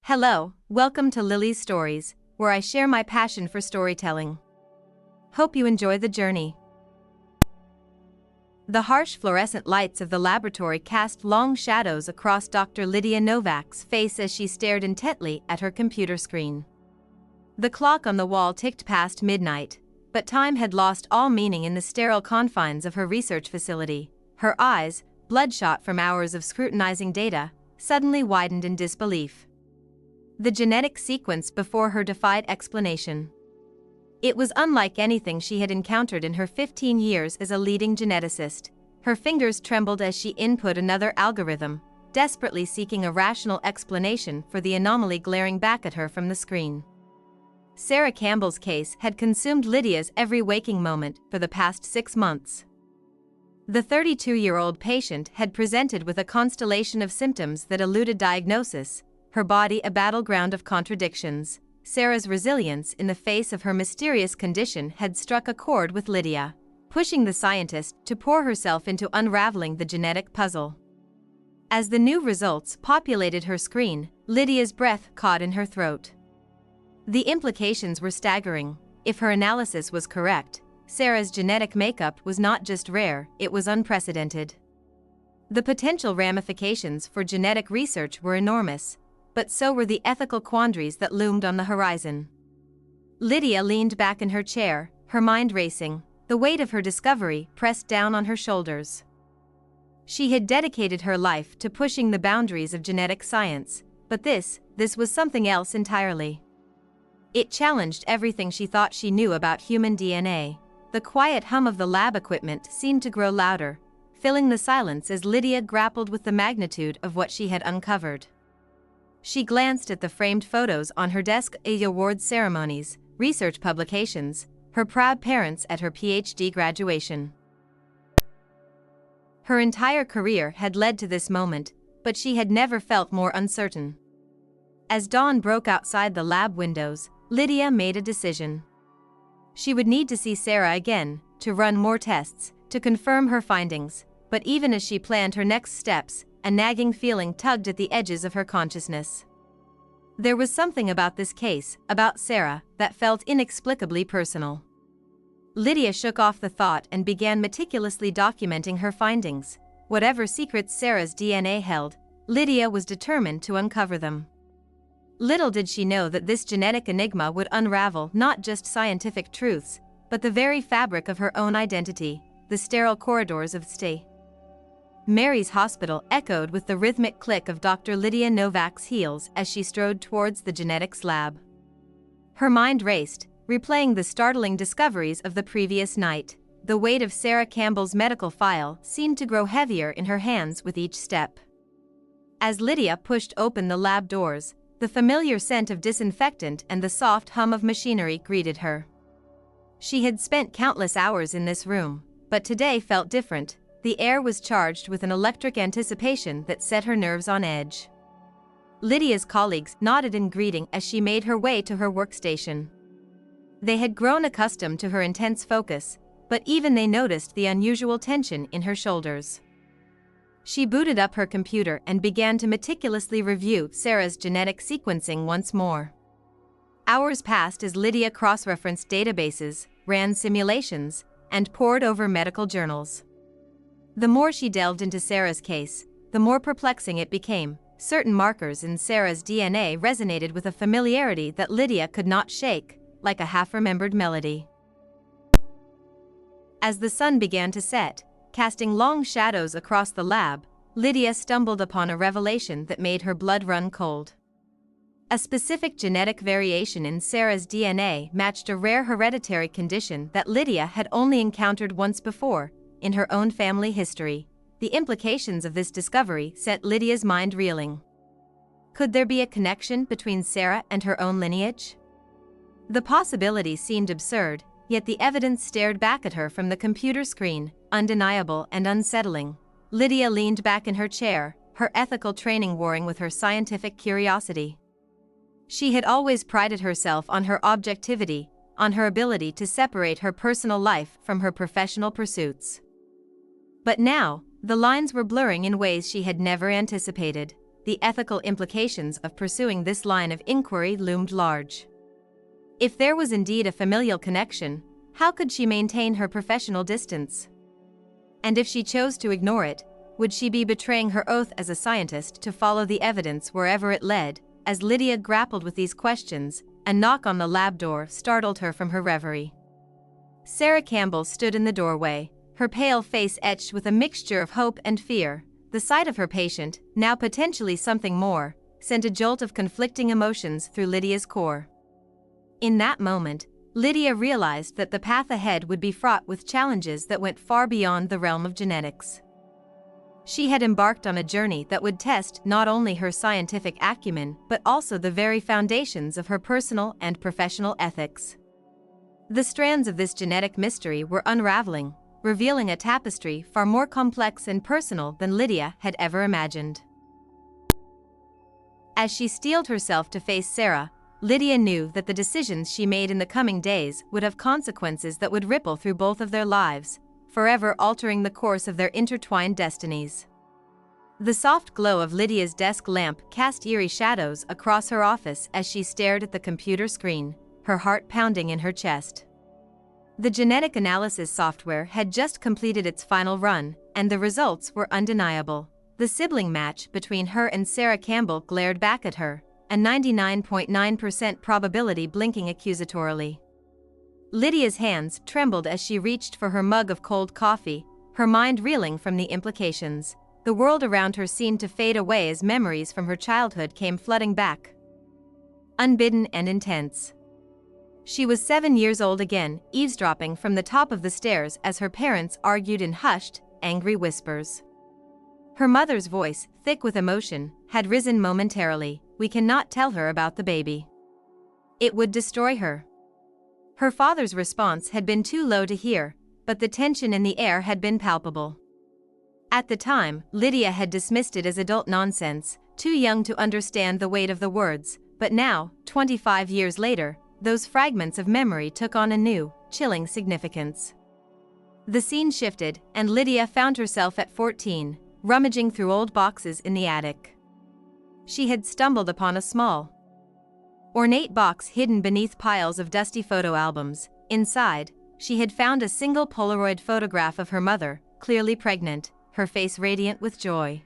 Hello, welcome to Lily's Stories, where I share my passion for storytelling. Hope you enjoy the journey. The harsh fluorescent lights of the laboratory cast long shadows across Dr. Lydia Novak's face as she stared intently at her computer screen. The clock on the wall ticked past midnight, but time had lost all meaning in the sterile confines of her research facility. Her eyes, bloodshot from hours of scrutinizing data, suddenly widened in disbelief. The genetic sequence before her defied explanation. It was unlike anything she had encountered in her 15 years as a leading geneticist. Her fingers trembled as she input another algorithm, desperately seeking a rational explanation for the anomaly glaring back at her from the screen. Sarah Campbell's case had consumed Lydia's every waking moment for the past 6 months. The 32-year-old patient had presented with a constellation of symptoms that eluded diagnosis, her body a battleground of contradictions. Sarah's resilience in the face of her mysterious condition had struck a chord with Lydia, pushing the scientist to pour herself into unraveling the genetic puzzle. As the new results populated her screen, Lydia's breath caught in her throat. The implications were staggering. If her analysis was correct, Sarah's genetic makeup was not just rare, it was unprecedented. The potential ramifications for genetic research were enormous, but so were the ethical quandaries that loomed on the horizon. Lydia leaned back in her chair, her mind racing, the weight of her discovery pressed down on her shoulders. She had dedicated her life to pushing the boundaries of genetic science, but this was something else entirely. It challenged everything she thought she knew about human DNA. The quiet hum of the lab equipment seemed to grow louder, filling the silence as Lydia grappled with the magnitude of what she had uncovered. She glanced at the framed photos on her desk: award ceremonies, research publications, her proud parents at her PhD graduation. Her entire career had led to this moment, but she had never felt more uncertain. As dawn broke outside the lab windows, Lydia made a decision. She would need to see Sarah again, to run more tests, to confirm her findings, but even as she planned her next steps, a nagging feeling tugged at the edges of her consciousness. There was something about this case, about Sarah, that felt inexplicably personal. Lydia shook off the thought and began meticulously documenting her findings. Whatever secrets Sarah's DNA held, Lydia was determined to uncover them. Little did she know that this genetic enigma would unravel not just scientific truths, but the very fabric of her own identity. The sterile corridors of St. Mary's Hospital echoed with the rhythmic click of Dr. Lydia Novak's heels as she strode towards the genetics lab. Her mind raced, replaying the startling discoveries of the previous night. The weight of Sarah Campbell's medical file seemed to grow heavier in her hands with each step. As Lydia pushed open the lab doors, the familiar scent of disinfectant and the soft hum of machinery greeted her. She had spent countless hours in this room, but today felt different. The air was charged with an electric anticipation that set her nerves on edge. Lydia's colleagues nodded in greeting as she made her way to her workstation. They had grown accustomed to her intense focus, but even they noticed the unusual tension in her shoulders. She booted up her computer and began to meticulously review Sarah's genetic sequencing once more. Hours passed as Lydia cross-referenced databases, ran simulations, and pored over medical journals. The more she delved into Sarah's case, the more perplexing it became. Certain markers in Sarah's DNA resonated with a familiarity that Lydia could not shake, like a half-remembered melody. As the sun began to set, casting long shadows across the lab, Lydia stumbled upon a revelation that made her blood run cold. A specific genetic variation in Sarah's DNA matched a rare hereditary condition that Lydia had only encountered once before, in her own family history. The implications of this discovery set Lydia's mind reeling. Could there be a connection between Sarah and her own lineage? The possibility seemed absurd, yet the evidence stared back at her from the computer screen, undeniable and unsettling. Lydia leaned back in her chair, her ethical training warring with her scientific curiosity. She had always prided herself on her objectivity, on her ability to separate her personal life from her professional pursuits. But now, the lines were blurring in ways she had never anticipated. the ethical implications of pursuing this line of inquiry loomed large. If there was indeed a familial connection, how could she maintain her professional distance? And if she chose to ignore it, would she be betraying her oath as a scientist to follow the evidence wherever it led? As Lydia grappled with these questions, a knock on the lab door startled her from her reverie. Sarah Campbell stood in the doorway, her pale face etched with a mixture of hope and fear. The sight of her patient, now potentially something more, sent a jolt of conflicting emotions through Lydia's core. In that moment, Lydia realized that the path ahead would be fraught with challenges that went far beyond the realm of genetics. She had embarked on a journey that would test not only her scientific acumen but also the very foundations of her personal and professional ethics. The strands of this genetic mystery were unraveling, revealing a tapestry far more complex and personal than Lydia had ever imagined. As she steeled herself to face Sarah, Lydia knew that the decisions she made in the coming days would have consequences that would ripple through both of their lives, forever altering the course of their intertwined destinies. The soft glow of Lydia's desk lamp cast eerie shadows across her office as she stared at the computer screen, her heart pounding in her chest. The genetic analysis software had just completed its final run, and the results were undeniable. The sibling match between her and Sarah Campbell glared back at her, a 99.9% probability blinking accusatorily. Lydia's hands trembled as she reached for her mug of cold coffee, her mind reeling from the implications. The world around her seemed to fade away as memories from her childhood came flooding back, unbidden and intense. She was 7 years old again, eavesdropping from the top of the stairs as her parents argued in hushed, angry whispers. Her mother's voice, thick with emotion, had risen momentarily. "We cannot tell her about the baby. It would destroy her." Her father's response had been too low to hear, but the tension in the air had been palpable. At the time, Lydia had dismissed it as adult nonsense, too young to understand the weight of the words, but now, 25 years later, those fragments of memory took on a new, chilling significance. The scene shifted, and Lydia found herself at 14, rummaging through old boxes in the attic. She had stumbled upon a small, ornate box hidden beneath piles of dusty photo albums. Inside, she had found a single Polaroid photograph of her mother, clearly pregnant, her face radiant with joy.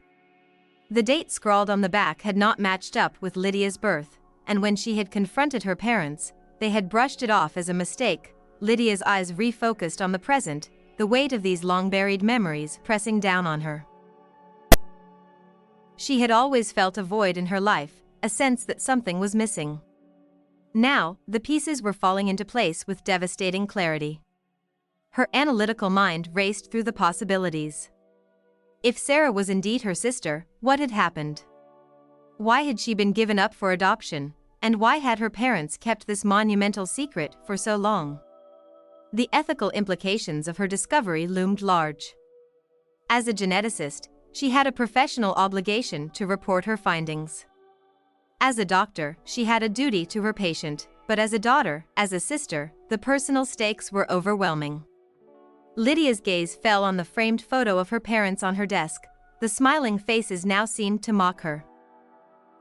The date scrawled on the back had not matched up with Lydia's birth, and when she had confronted her parents, they had brushed it off as a mistake. Lydia's eyes refocused on the present, the weight of these long-buried memories pressing down on her. She had always felt a void in her life, a sense that something was missing. Now, the pieces were falling into place with devastating clarity. Her analytical mind raced through the possibilities. If Sarah was indeed her sister, what had happened? Why had she been given up for adoption, and why had her parents kept this monumental secret for so long? The ethical implications of her discovery loomed large. As a geneticist, she had a professional obligation to report her findings. As a doctor, she had a duty to her patient, but as a daughter, as a sister, the personal stakes were overwhelming. Lydia's gaze fell on the framed photo of her parents on her desk. The smiling faces now seemed to mock her.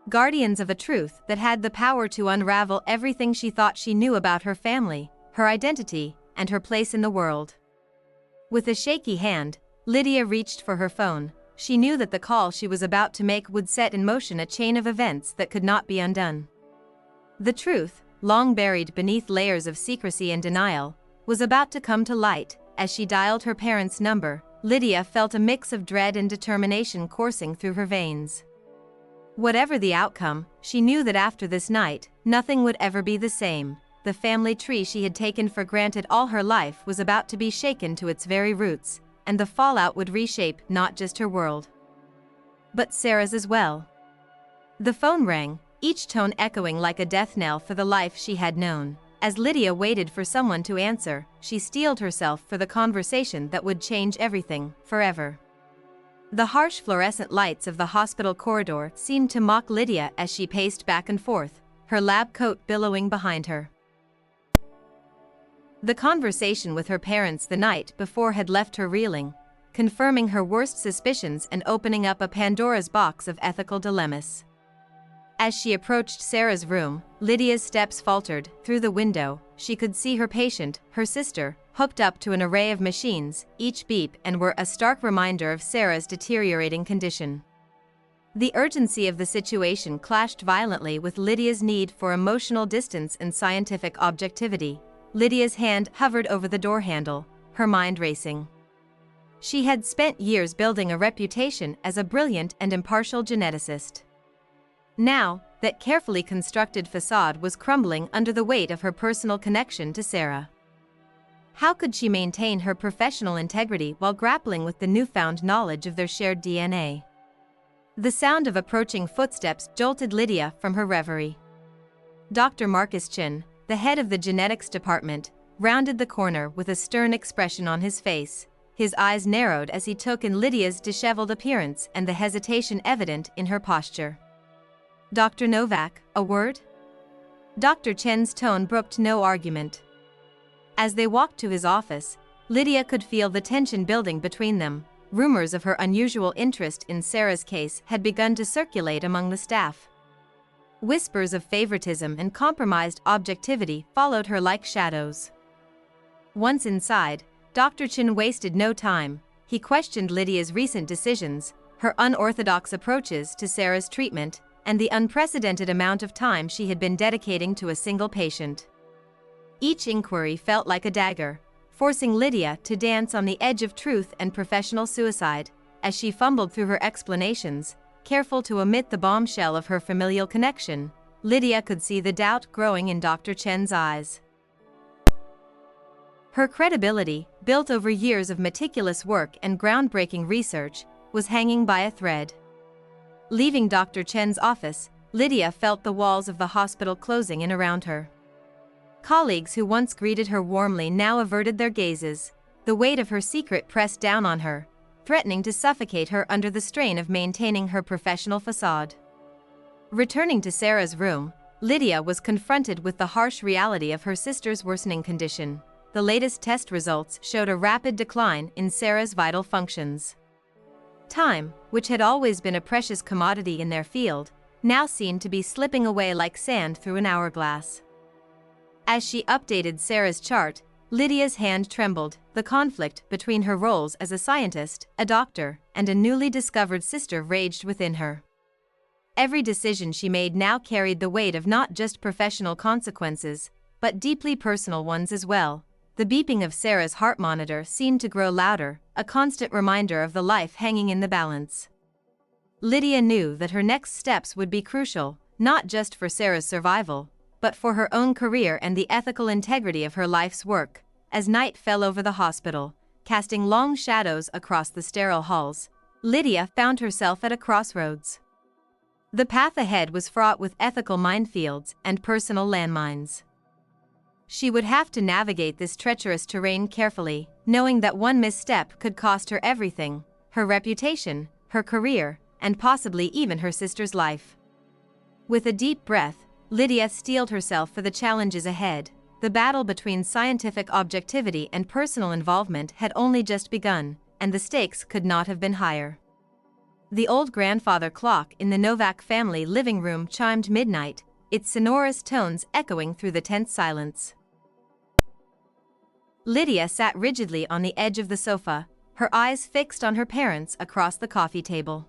Guardians of a truth that had the power to unravel everything she thought she knew about her family, her identity, and her place in the world. With a shaky hand, Lydia reached for her phone. She knew that the call she was about to make would set in motion a chain of events that could not be undone. The truth, long buried beneath layers of secrecy and denial, was about to come to light. As she dialed her parents' number, Lydia felt a mix of dread and determination coursing through her veins. Whatever the outcome, she knew that after this night, nothing would ever be the same. The family tree she had taken for granted all her life was about to be shaken to its very roots, and the fallout would reshape not just her world, but Sarah's as well. The phone rang, each tone echoing like a death knell for the life she had known. As Lydia waited for someone to answer, she steeled herself for the conversation that would change everything, forever. The harsh fluorescent lights of the hospital corridor seemed to mock Lydia as she paced back and forth, her lab coat billowing behind her. The conversation with her parents the night before had left her reeling, confirming her worst suspicions and opening up a Pandora's box of ethical dilemmas. As she approached Sarah's room, Lydia's steps faltered. Through the window, she could see her patient, her sister, hooked up to an array of machines, each beep and were a stark reminder of Sarah's deteriorating condition. The urgency of the situation clashed violently with Lydia's need for emotional distance and scientific objectivity. Lydia's hand hovered over the door handle, her mind racing. She had spent years building a reputation as a brilliant and impartial geneticist. Now, that carefully constructed facade was crumbling under the weight of her personal connection to Sarah. How could she maintain her professional integrity while grappling with the newfound knowledge of their shared DNA? The sound of approaching footsteps jolted Lydia from her reverie. Dr. Marcus Chin, the head of the genetics department, rounded the corner with a stern expression on his face. His eyes narrowed as he took in Lydia's disheveled appearance and the hesitation evident in her posture. "Dr. Novak, a word?" Dr. Chen's tone brooked no argument. As they walked to his office, Lydia could feel the tension building between them. Rumors of her unusual interest in Sarah's case had begun to circulate among the staff. Whispers of favoritism and compromised objectivity followed her like shadows. Once inside, Dr. Chen wasted no time. He questioned Lydia's recent decisions, her unorthodox approaches to Sarah's treatment, and the unprecedented amount of time she had been dedicating to a single patient. Each inquiry felt like a dagger, forcing Lydia to dance on the edge of truth and professional suicide. As she fumbled through her explanations, careful to omit the bombshell of her familial connection, Lydia could see the doubt growing in Dr. Chen's eyes. Her credibility, built over years of meticulous work and groundbreaking research, was hanging by a thread. Leaving Dr. Chen's office, Lydia felt the walls of the hospital closing in around her. Colleagues who once greeted her warmly now averted their gazes. The weight of her secret pressed down on her, threatening to suffocate her under the strain of maintaining her professional facade. Returning to Sarah's room, Lydia was confronted with the harsh reality of her sister's worsening condition. The latest test results showed a rapid decline in Sarah's vital functions. Time, which had always been a precious commodity in their field, now seemed to be slipping away like sand through an hourglass. As she updated Sarah's chart, Lydia's hand trembled. The conflict between her roles as a scientist, a doctor, and a newly discovered sister raged within her. Every decision she made now carried the weight of not just professional consequences, but deeply personal ones as well. The beeping of Sarah's heart monitor seemed to grow louder, a constant reminder of the life hanging in the balance. Lydia knew that her next steps would be crucial, not just for Sarah's survival, but for her own career and the ethical integrity of her life's work. As night fell over the hospital, casting long shadows across the sterile halls, Lydia found herself at a crossroads. The path ahead was fraught with ethical minefields and personal landmines. She would have to navigate this treacherous terrain carefully, knowing that one misstep could cost her everything: her reputation, her career, and possibly even her sister's life. With a deep breath, Lydia steeled herself for the challenges ahead. The battle between scientific objectivity and personal involvement had only just begun, and the stakes could not have been higher. The old grandfather clock in the Novak family living room chimed midnight, its sonorous tones echoing through the tense silence. Lydia sat rigidly on the edge of the sofa, her eyes fixed on her parents across the coffee table.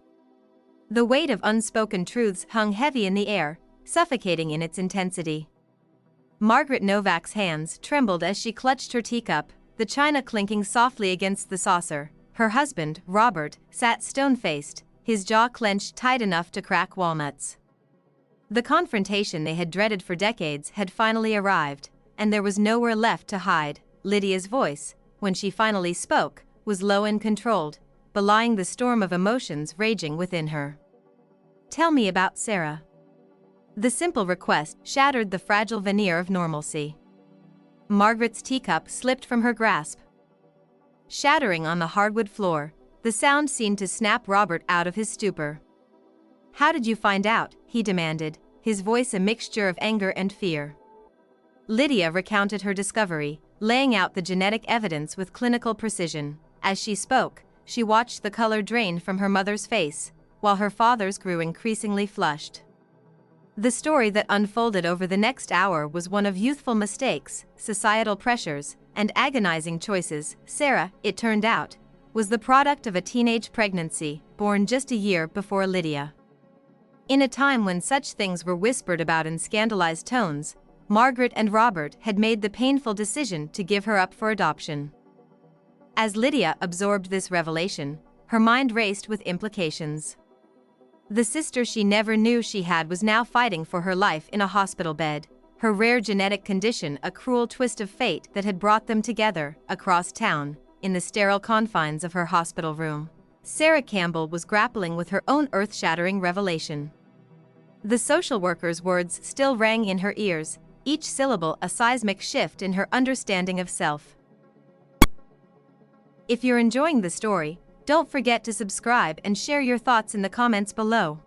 The weight of unspoken truths hung heavy in the air, suffocating in its intensity. Margaret Novak's hands trembled as she clutched her teacup, the china clinking softly against the saucer. Her husband, Robert, sat stone-faced, his jaw clenched tight enough to crack walnuts. The confrontation they had dreaded for decades had finally arrived, and there was nowhere left to hide. Lydia's voice, when she finally spoke, was low and controlled, belying the storm of emotions raging within her. "Tell me about Sarah." The simple request shattered the fragile veneer of normalcy. Margaret's teacup slipped from her grasp. Shattering on the hardwood floor, the sound seemed to snap Robert out of his stupor. "How did you find out?" he demanded, his voice a mixture of anger and fear. Lydia recounted her discovery, laying out the genetic evidence with clinical precision. As she spoke, she watched the color drain from her mother's face, while her father's grew increasingly flushed. The story that unfolded over the next hour was one of youthful mistakes, societal pressures, and agonizing choices. Sarah, it turned out, was the product of a teenage pregnancy, born just a year before Lydia. In a time when such things were whispered about in scandalized tones, Margaret and Robert had made the painful decision to give her up for adoption. As Lydia absorbed this revelation, her mind raced with implications. The sister she never knew she had was now fighting for her life in a hospital bed, her rare genetic condition a cruel twist of fate that had brought them together, across town, in the sterile confines of her hospital room. Sarah Campbell was grappling with her own earth-shattering revelation. The social worker's words still rang in her ears, each syllable a seismic shift in her understanding of self. If you're enjoying the story, don't forget to subscribe and share your thoughts in the comments below.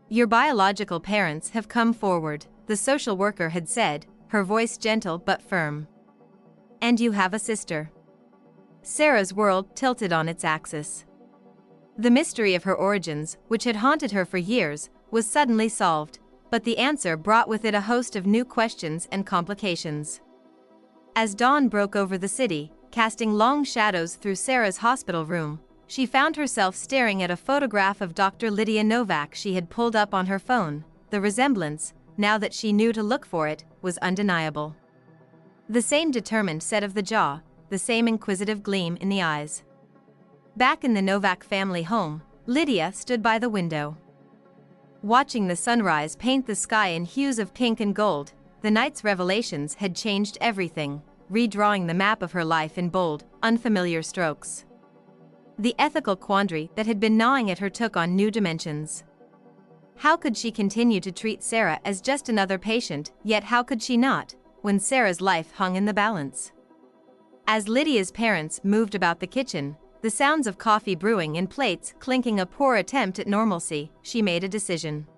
Your biological parents have come forward, the social worker had said, her voice gentle but firm. And you have a sister. Sarah's world tilted on its axis. The mystery of her origins, which had haunted her for years, was suddenly solved, but the answer brought with it a host of new questions and complications. As dawn broke over the city, casting long shadows through Sarah's hospital room, she found herself staring at a photograph of Dr. Lydia Novak she had pulled up on her phone. The resemblance, now that she knew to look for it, was undeniable. The same determined set of the jaw, the same inquisitive gleam in the eyes. Back in the Novak family home, Lydia stood by the window. Watching the sunrise paint the sky in hues of pink and gold, the night's revelations had changed everything, redrawing the map of her life in bold, unfamiliar strokes. The ethical quandary that had been gnawing at her took on new dimensions. How could she continue to treat Sarah as just another patient, yet how could she not, when Sarah's life hung in the balance? As Lydia's parents moved about the kitchen, the sounds of coffee brewing in plates clinking a poor attempt at normalcy, she made a decision.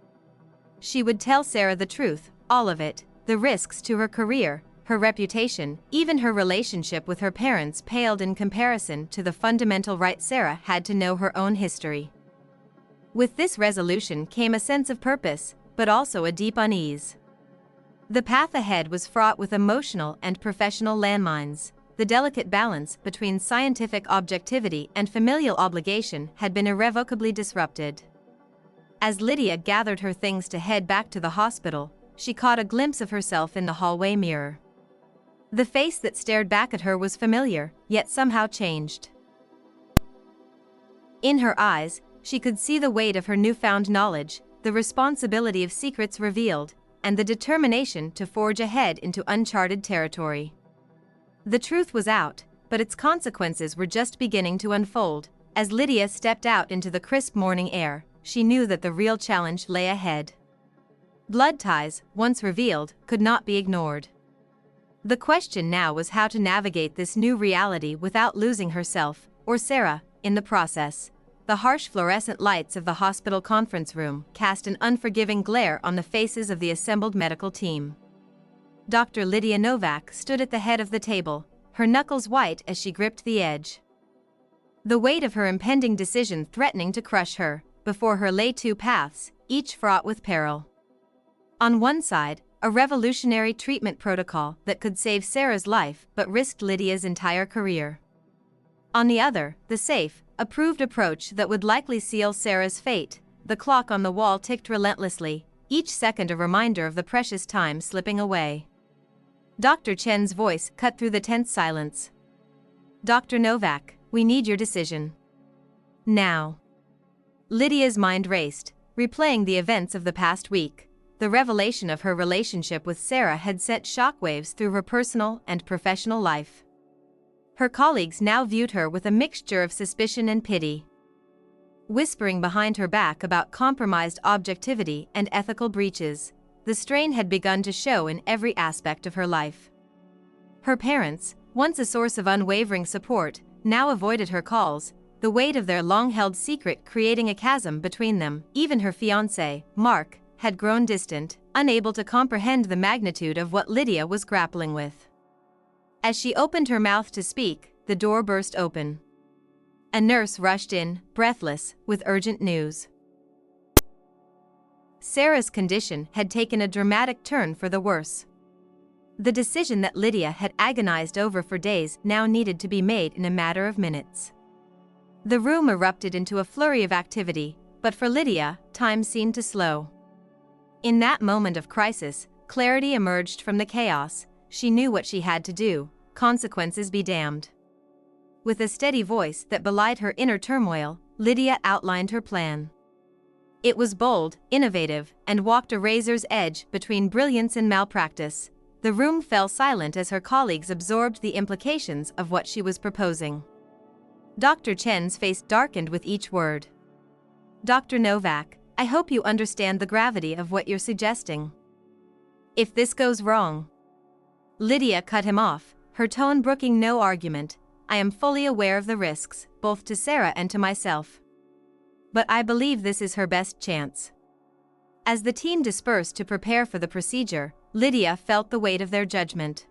She would tell Sarah the truth, all of it, the risks to her career, her reputation, even her relationship with her parents paled in comparison to the fundamental right Sarah had to know her own history. With this resolution came a sense of purpose, but also a deep unease. The path ahead was fraught with emotional and professional landmines. The delicate balance between scientific objectivity and familial obligation had been irrevocably disrupted. As Lydia gathered her things to head back to the hospital, she caught a glimpse of herself in the hallway mirror. The face that stared back at her was familiar, yet somehow changed. In her eyes, she could see the weight of her newfound knowledge, the responsibility of secrets revealed, and the determination to forge ahead into uncharted territory. The truth was out, but its consequences were just beginning to unfold. As Lydia stepped out into the crisp morning air, she knew that the real challenge lay ahead. Blood ties, once revealed, could not be ignored. The question now was how to navigate this new reality without losing herself, or Sarah, in the process. The harsh fluorescent lights of the hospital conference room cast an unforgiving glare on the faces of the assembled medical team. Dr. Lydia Novak stood at the head of the table, her knuckles white as she gripped the edge. The weight of her impending decision threatening to crush her. Before her lay two paths, each fraught with peril. On one side, a revolutionary treatment protocol that could save Sarah's life but risked Lydia's entire career. On the other, the safe, approved approach that would likely seal Sarah's fate. The clock on the wall ticked relentlessly, each second a reminder of the precious time slipping away. Dr. Chen's voice cut through the tense silence. "Dr. Novak, we need your decision. Now." Lydia's mind raced, replaying the events of the past week. The revelation of her relationship with Sarah had sent shockwaves through her personal and professional life. Her colleagues now viewed her with a mixture of suspicion and pity, whispering behind her back about compromised objectivity and ethical breaches. The strain had begun to show in every aspect of her life. Her parents, once a source of unwavering support, now avoided her calls, the weight of their long-held secret creating a chasm between them. Even her fiancé, Mark, had grown distant, unable to comprehend the magnitude of what Lydia was grappling with. As she opened her mouth to speak, the door burst open. A nurse rushed in, breathless, with urgent news. Sarah's condition had taken a dramatic turn for the worse. The decision that Lydia had agonized over for days now needed to be made in a matter of minutes. The room erupted into a flurry of activity, but for Lydia, time seemed to slow. In that moment of crisis, clarity emerged from the chaos. She knew what she had to do, consequences be damned. With a steady voice that belied her inner turmoil, Lydia outlined her plan. It was bold, innovative, and walked a razor's edge between brilliance and malpractice. The room fell silent as her colleagues absorbed the implications of what she was proposing. Dr. Chen's face darkened with each word. "Dr. Novak, I hope you understand the gravity of what you're suggesting. If this goes wrong..." Lydia cut him off, her tone brooking no argument. "I am fully aware of the risks, both to Sarah and to myself. But I believe this is her best chance." As the team dispersed to prepare for the procedure, Lydia felt the weight of their judgment.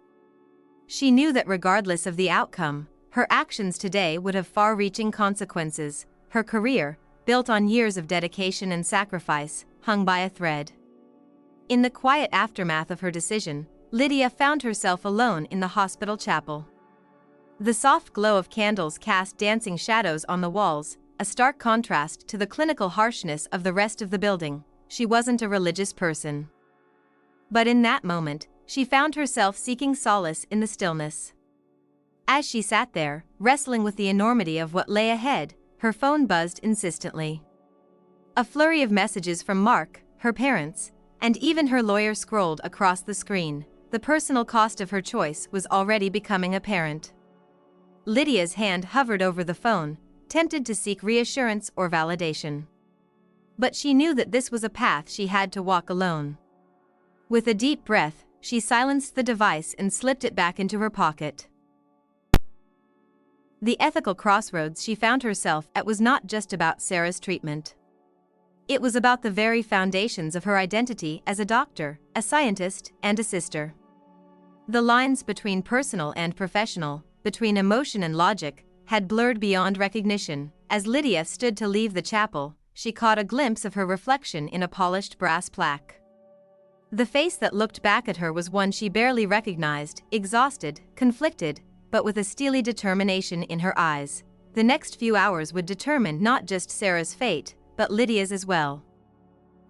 She knew that regardless of the outcome, her actions today would have far-reaching consequences. Her career, built on years of dedication and sacrifice, hung by a thread. In the quiet aftermath of her decision, Lydia found herself alone in the hospital chapel. The soft glow of candles cast dancing shadows on the walls, a stark contrast to the clinical harshness of the rest of the building. She wasn't a religious person. But in that moment, she found herself seeking solace in the stillness. As she sat there, wrestling with the enormity of what lay ahead, her phone buzzed insistently. A flurry of messages from Mark, her parents, and even her lawyer scrolled across the screen. The personal cost of her choice was already becoming apparent. Lydia's hand hovered over the phone, tempted to seek reassurance or validation. But she knew that this was a path she had to walk alone. With a deep breath, she silenced the device and slipped it back into her pocket. The ethical crossroads she found herself at was not just about Sarah's treatment. It was about the very foundations of her identity as a doctor, a scientist, and a sister. The lines between personal and professional, between emotion and logic, had blurred beyond recognition. As Lydia stood to leave the chapel, she caught a glimpse of her reflection in a polished brass plaque. The face that looked back at her was one she barely recognized, exhausted, conflicted, but with a steely determination in her eyes. The next few hours would determine not just Sarah's fate, but Lydia's as well.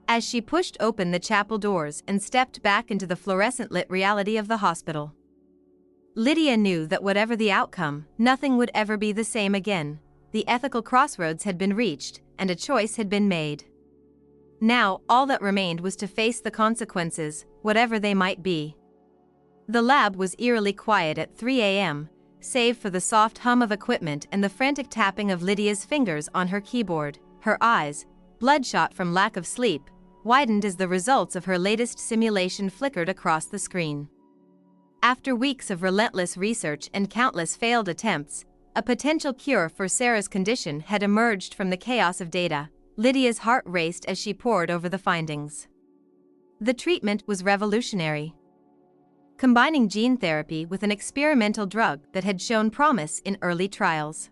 As she pushed open the chapel doors and stepped back into the fluorescent-lit reality of the hospital, Lydia knew that whatever the outcome, nothing would ever be the same again. The ethical crossroads had been reached, and a choice had been made. Now, all that remained was to face the consequences, whatever they might be. The lab was eerily quiet at 3 a.m., save for the soft hum of equipment and the frantic tapping of Lydia's fingers on her keyboard. Her eyes, bloodshot from lack of sleep, widened as the results of her latest simulation flickered across the screen. After weeks of relentless research and countless failed attempts, a potential cure for Sarah's condition had emerged from the chaos of data. Lydia's heart raced as she pored over the findings. The treatment was revolutionary, combining gene therapy with an experimental drug that had shown promise in early trials.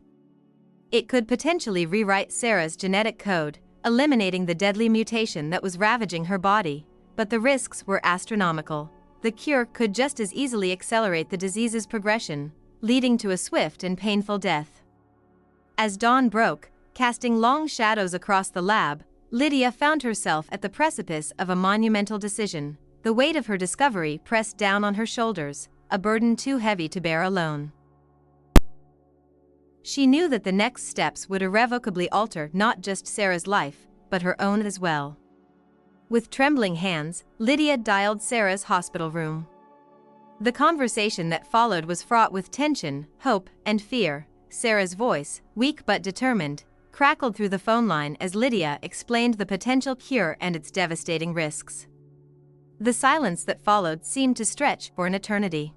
It could potentially rewrite Sarah's genetic code, eliminating the deadly mutation that was ravaging her body, but the risks were astronomical. The cure could just as easily accelerate the disease's progression, leading to a swift and painful death. As dawn broke, casting long shadows across the lab, Lydia found herself at the precipice of a monumental decision. The weight of her discovery pressed down on her shoulders, a burden too heavy to bear alone. She knew that the next steps would irrevocably alter not just Sarah's life, but her own as well. With trembling hands, Lydia dialed Sarah's hospital room. The conversation that followed was fraught with tension, hope, and fear. Sarah's voice, weak but determined, crackled through the phone line as Lydia explained the potential cure and its devastating risks. The silence that followed seemed to stretch for an eternity.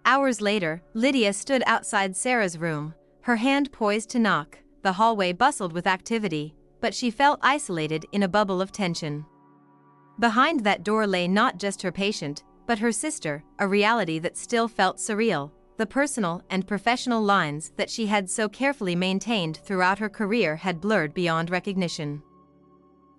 Hours later, Lydia stood outside Sarah's room, her hand poised to knock. The hallway bustled with activity, but she felt isolated in a bubble of tension. Behind that door lay not just her patient, but her sister, a reality that still felt surreal. the personal and professional lines that she had so carefully maintained throughout her career had blurred beyond recognition.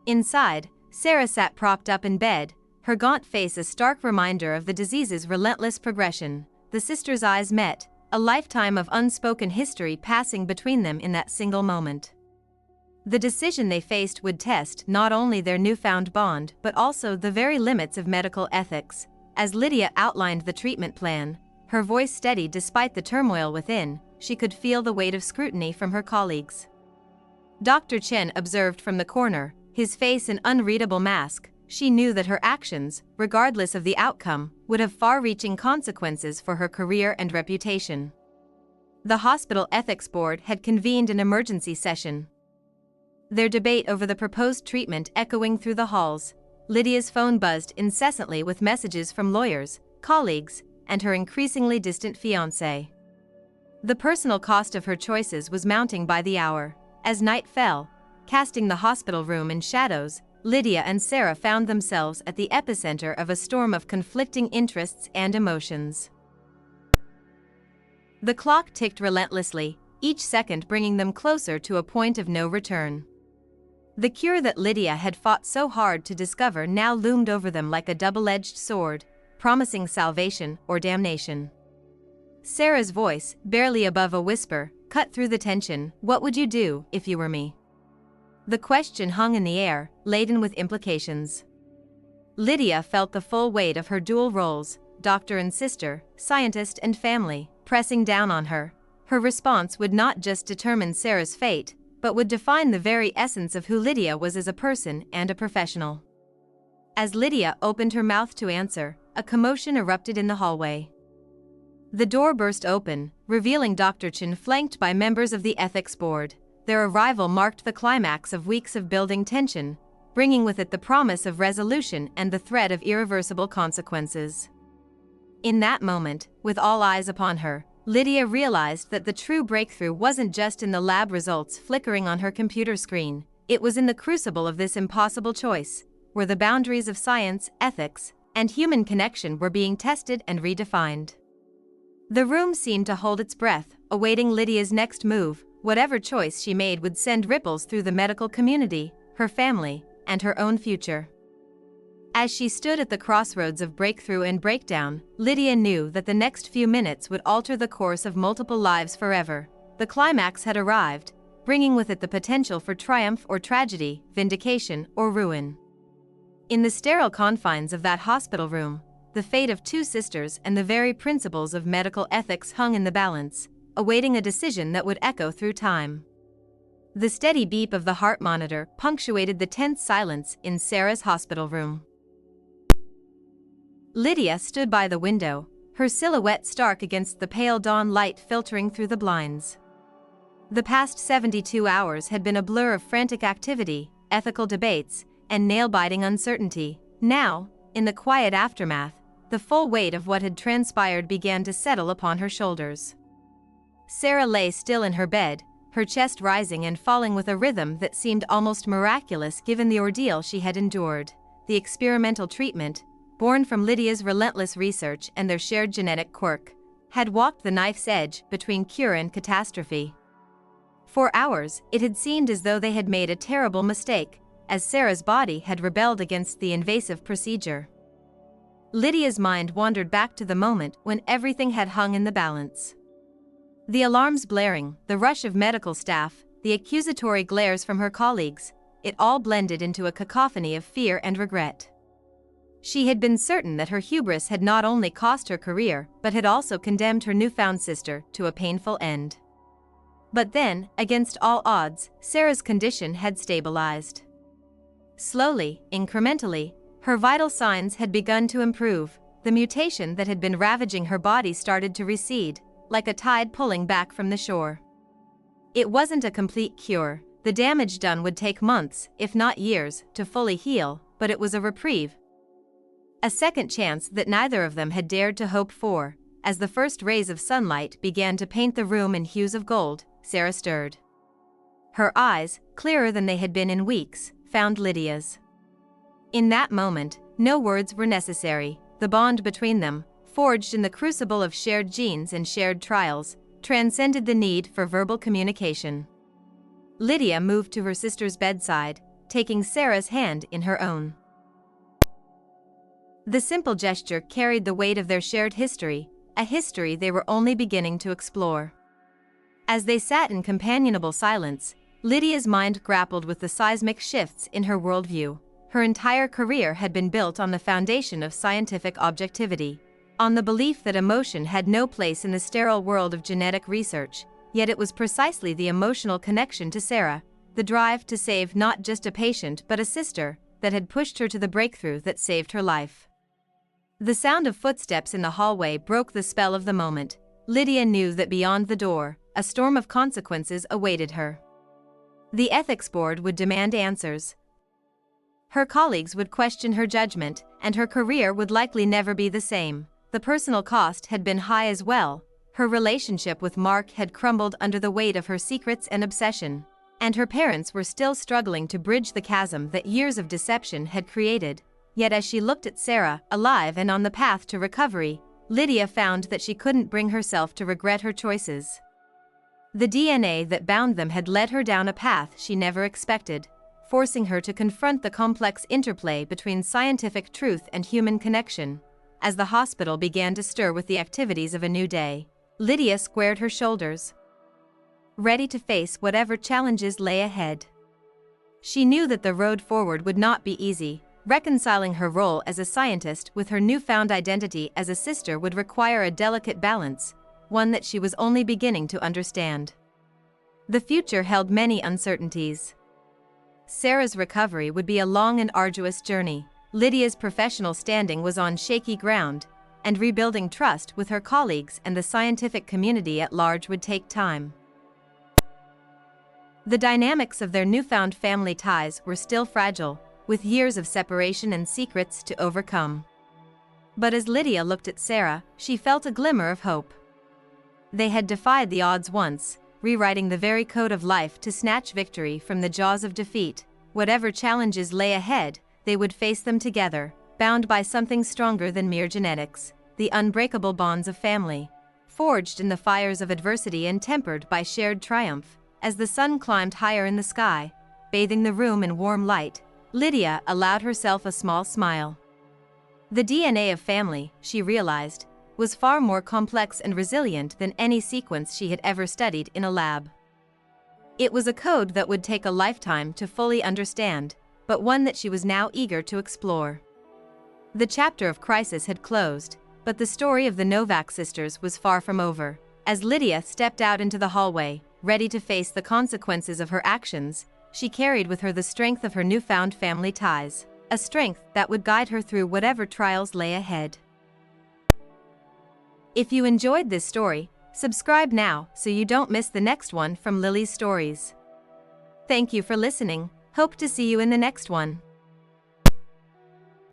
Inside, Sarah sat propped up in bed, her gaunt face a stark reminder of the disease's relentless progression. The sisters' eyes met, a lifetime of unspoken history passing between them in that single moment. The decision they faced would test not only their newfound bond but also the very limits of medical ethics. As Lydia outlined the treatment plan, her voice steady despite the turmoil within, she could feel the weight of scrutiny from her colleagues. Dr. Chen observed from the corner, his face an unreadable mask. She knew that her actions, regardless of the outcome, would have far-reaching consequences for her career and reputation. The hospital ethics board had convened an emergency session, their debate over the proposed treatment echoing through the halls. Lydia's phone buzzed incessantly with messages from lawyers, colleagues, and her increasingly distant fiancé. The personal cost of her choices was mounting by the hour. As night fell, casting the hospital room in shadows, Lydia and Sarah found themselves at the epicenter of a storm of conflicting interests and emotions. The clock ticked relentlessly, each second bringing them closer to a point of no return. The cure that Lydia had fought so hard to discover now loomed over them like a double-edged sword, promising salvation or damnation. Sarah's voice, barely above a whisper, cut through the tension. "What would you do if you were me?" The question hung in the air, laden with implications. Lydia felt the full weight of her dual roles, doctor and sister, scientist and family, pressing down on her. Her response would not just determine Sarah's fate, but would define the very essence of who Lydia was as a person and a professional. As Lydia opened her mouth to answer, a commotion erupted in the hallway. The door burst open, revealing Dr. Chen flanked by members of the ethics board. Their arrival marked the climax of weeks of building tension, bringing with it the promise of resolution and the threat of irreversible consequences. In that moment, with all eyes upon her, Lydia realized that the true breakthrough wasn't just in the lab results flickering on her computer screen, it was in the crucible of this impossible choice, where the boundaries of science, ethics, and human connection were being tested and redefined. The room seemed to hold its breath, awaiting Lydia's next move. Whatever choice she made would send ripples through the medical community, her family, and her own future. As she stood at the crossroads of breakthrough and breakdown, Lydia knew that the next few minutes would alter the course of multiple lives forever. The climax had arrived, bringing with it the potential for triumph or tragedy, vindication or ruin. In the sterile confines of that hospital room, the fate of two sisters and the very principles of medical ethics hung in the balance, awaiting a decision that would echo through time. The steady beep of the heart monitor punctuated the tense silence in Sarah's hospital room. Lydia stood by the window, her silhouette stark against the pale dawn light filtering through the blinds. The past 72 hours had been a blur of frantic activity, ethical debates, and nail-biting uncertainty. Now, in the quiet aftermath, the full weight of what had transpired began to settle upon her shoulders. Sarah lay still in her bed, her chest rising and falling with a rhythm that seemed almost miraculous given the ordeal she had endured. The experimental treatment, born from Lydia's relentless research and their shared genetic quirk, had walked the knife's edge between cure and catastrophe. For hours, it had seemed as though they had made a terrible mistake, as Sarah's body had rebelled against the invasive procedure. Lydia's mind wandered back to the moment when everything had hung in the balance. The alarms blaring, the rush of medical staff, the accusatory glares from her colleagues, it all blended into a cacophony of fear and regret. She had been certain that her hubris had not only cost her career but had also condemned her newfound sister to a painful end. But then, against all odds, Sarah's condition had stabilized. Slowly, incrementally, her vital signs had begun to improve. The mutation that had been ravaging her body started to recede, like a tide pulling back from the shore. It wasn't a complete cure. The damage done would take months, if not years, to fully heal, but it was a reprieve. A second chance that neither of them had dared to hope for. As the first rays of sunlight began to paint the room in hues of gold, Sarah stirred. Her eyes, clearer than they had been in weeks, found Lydia's. In that moment, no words were necessary. The bond between them, forged in the crucible of shared genes and shared trials, transcended the need for verbal communication. Lydia moved to her sister's bedside, taking Sarah's hand in her own. The simple gesture carried the weight of their shared history, a history they were only beginning to explore. As they sat in companionable silence, Lydia's mind grappled with the seismic shifts in her worldview. Her entire career had been built on the foundation of scientific objectivity, on the belief that emotion had no place in the sterile world of genetic research, yet it was precisely the emotional connection to Sarah, the drive to save not just a patient but a sister, that had pushed her to the breakthrough that saved her life. The sound of footsteps in the hallway broke the spell of the moment. Lydia knew that beyond the door, a storm of consequences awaited her. The ethics board would demand answers. Her colleagues would question her judgment, and her career would likely never be the same. The personal cost had been high as well. Her relationship with Mark had crumbled under the weight of her secrets and obsession, and her parents were still struggling to bridge the chasm that years of deception had created. Yet as she looked at Sarah, alive and on the path to recovery, Lydia found that she couldn't bring herself to regret her choices. The DNA that bound them had led her down a path she never expected, forcing her to confront the complex interplay between scientific truth and human connection. As the hospital began to stir with the activities of a new day, Lydia squared her shoulders, ready to face whatever challenges lay ahead. She knew that the road forward would not be easy. Reconciling her role as a scientist with her newfound identity as a sister would require a delicate balance, one that she was only beginning to understand. The future held many uncertainties. Sarah's recovery would be a long and arduous journey. Lydia's professional standing was on shaky ground, and rebuilding trust with her colleagues and the scientific community at large would take time. The dynamics of their newfound family ties were still fragile, with years of separation and secrets to overcome. But as Lydia looked at Sarah, she felt a glimmer of hope. They had defied the odds once, rewriting the very code of life to snatch victory from the jaws of defeat. Whatever challenges lay ahead, they would face them together, bound by something stronger than mere genetics, the unbreakable bonds of family, forged in the fires of adversity and tempered by shared triumph. As the sun climbed higher in the sky, bathing the room in warm light, Lydia allowed herself a small smile. The DNA of family, she realized, was far more complex and resilient than any sequence she had ever studied in a lab. It was a code that would take a lifetime to fully understand, but one that she was now eager to explore. The chapter of crisis had closed, but the story of the Novak sisters was far from over. As Lydia stepped out into the hallway, ready to face the consequences of her actions, she carried with her the strength of her newfound family ties, a strength that would guide her through whatever trials lay ahead. If you enjoyed this story, subscribe now so you don't miss the next one from Lily's Stories. Thank you for listening. Hope to see you in the next one.